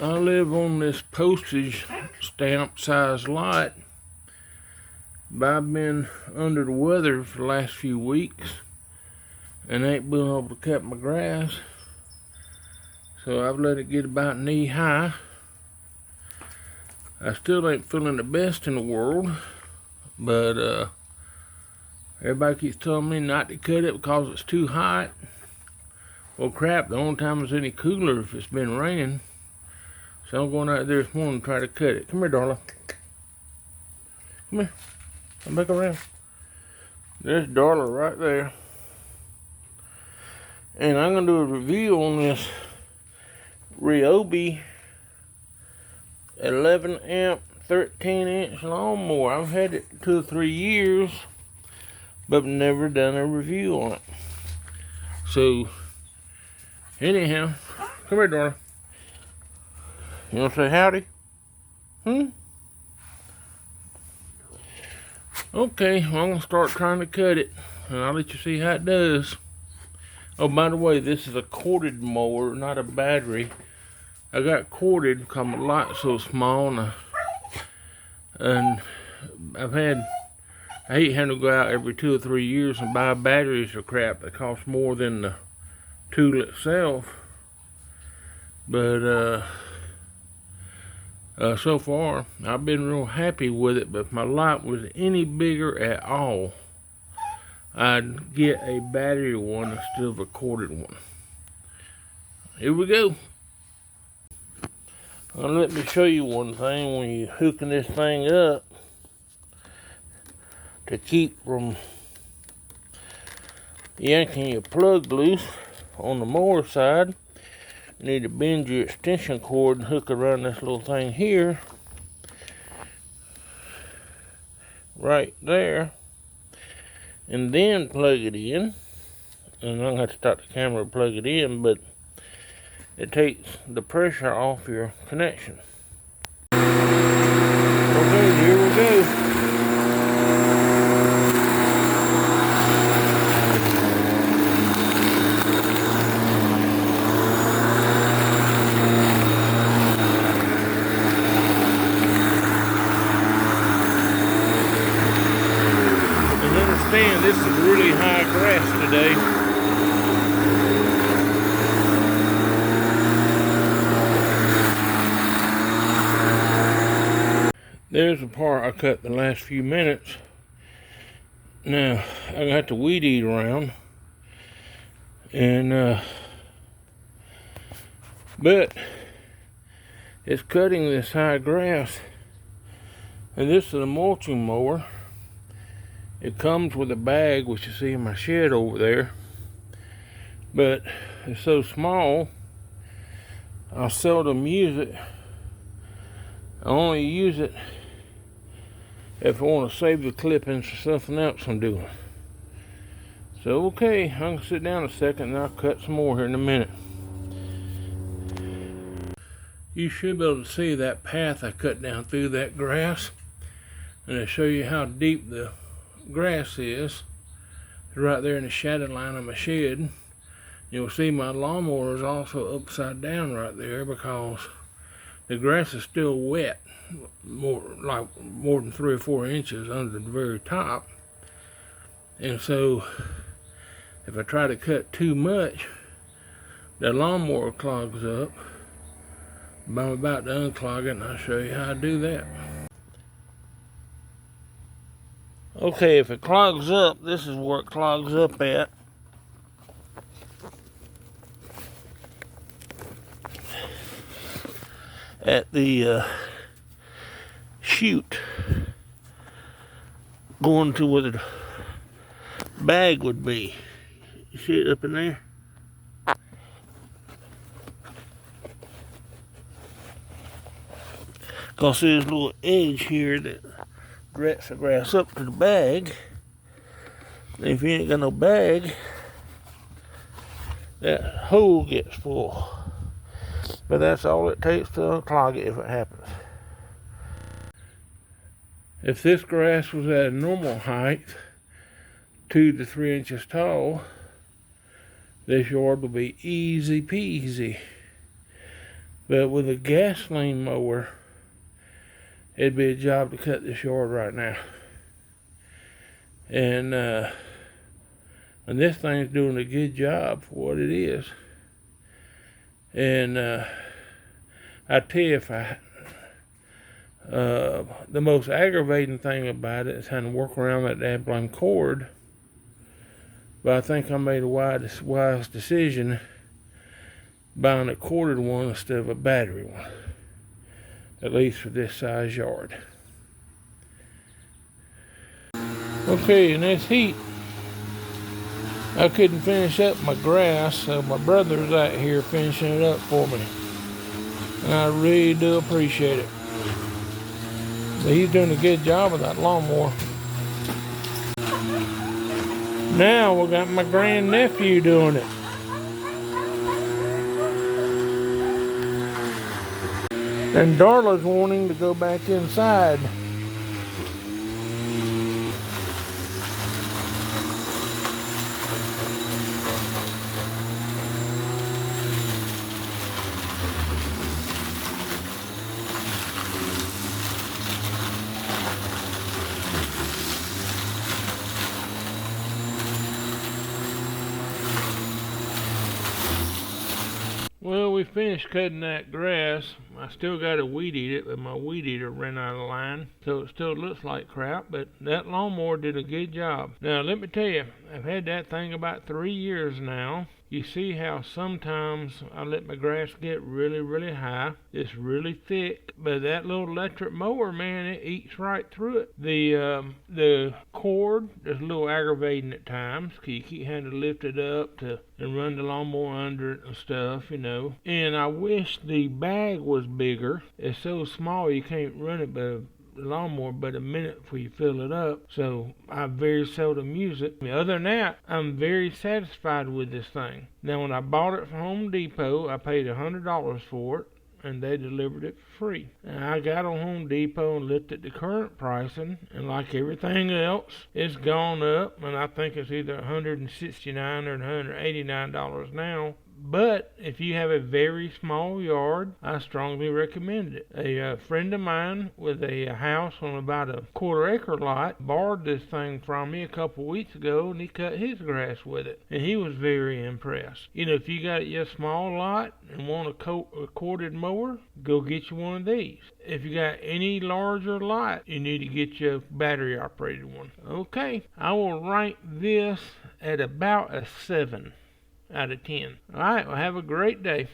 I live on this postage stamp size lot, but I've been under the weather for the last few weeks and ain't been able to cut my grass, so I've let it get about knee high. I still ain't feeling the best in the world, but everybody keeps telling me not to cut it because it's too hot. Well, crap, the only time it's any cooler if it's been raining. So I'm going out there this morning to try to cut it. Come here, darling. Come here. Come back around. There's Darla right there. And I'm going to do a review on this Ryobi 11 amp 13 inch lawnmower. I've had it 2 or 3 years, but never done a review on it. So, anyhow, come here, darling. You want to say howdy? Okay, well, I'm going to start trying to cut it, and I'll let you see how it does. Oh, by the way, this is a corded mower, not a battery. I got corded because my lot's so small, and I hate having to go out every 2 or 3 years and buy batteries or crap that cost more than the tool itself. But, so far, I've been real happy with it, but if my lot was any bigger at all, I'd get a battery one instead of a corded one. Here we go. Let me show you one thing when you're hooking this thing up to keep from yanking your plug loose on the mower side. You need to bend your extension cord and hook around this little thing here, right there, and then plug it in. And I'm going to have to stop the camera to plug it in, but it takes the pressure off your connection. Okay, here we go. This is really high grass today. There's the part I cut the last few minutes. Now, I got the weed eat around. And, but it's cutting this high grass. And this is a mulching mower. It comes with a bag, which you see in my shed over there, but it's so small, I seldom use it. I only use it if I want to save the clippings for something else I'm doing. So, okay, I'm going to sit down a second and I'll cut some more here in a minute. You should be able to see that path I cut down through that grass, and I'll show you how deep the grass is right there in the shadow line of my shed. You'll see my lawnmower is also upside down right there because the grass is still wet, more than 3 or 4 inches under the very top. And so if I try to cut too much, the lawnmower clogs up. But I'm about to unclog it, and I'll show you how to do that. Okay, if it clogs up, this is where it clogs up at. At the chute going to where the bag would be. You see it up in there? Because there's a little edge here that directs the grass up to the bag. And if you ain't got no bag, that hole gets full. But that's all it takes to unclog it if it happens. If this grass was at a normal height, 2 to 3 inches tall, this yard would be easy peasy. But with a gasoline mower, it'd be a job to cut this yard right now. And this thing's doing a good job for what it is. And I tell you, the most aggravating thing about it is having to work around that damn cord. But I think I made a wise decision buying a corded one instead of a battery one, at least for this size yard. Okay, in this heat, I couldn't finish up my grass, so my brother's out here finishing it up for me. And I really do appreciate it. But he's doing a good job with that lawnmower. Now we got my grandnephew doing it. And Darla's wanting to go back inside. Well, we finished cutting that grass. I still got to weed eat it, but my weed eater ran out of line, so it still looks like crap, but that lawnmower did a good job. Now, let me tell you, I've had that thing about 3 years now. You see how sometimes I let my grass get really, really high. It's really thick, but that little electric mower, man, it eats right through it. The cord is a little aggravating at times, because you keep having to lift it up and run the lawnmower under it and stuff, you know. And I wish the bag was bigger. It's so small you can't run it by lawnmower but a minute before you fill it up, so I very seldom use it. Other than that, I'm very satisfied with this thing. Now, when I bought it from Home Depot, I paid $100 for it, and they delivered it for free. And I got on Home Depot and looked at the current pricing, and like everything else, it's gone up, and I think it's either $169 or $189 now. But if you have a very small yard, I strongly recommend it. A friend of mine with a house on about a quarter-acre lot borrowed this thing from me a couple weeks ago, and he cut his grass with it, and he was very impressed. You know, if you got your small lot and want a corded mower, go get you one of these. If you got any larger lot, you need to get you a battery-operated one. Okay, I will rank this at about a 7 out of 10. All right, well, have a great day.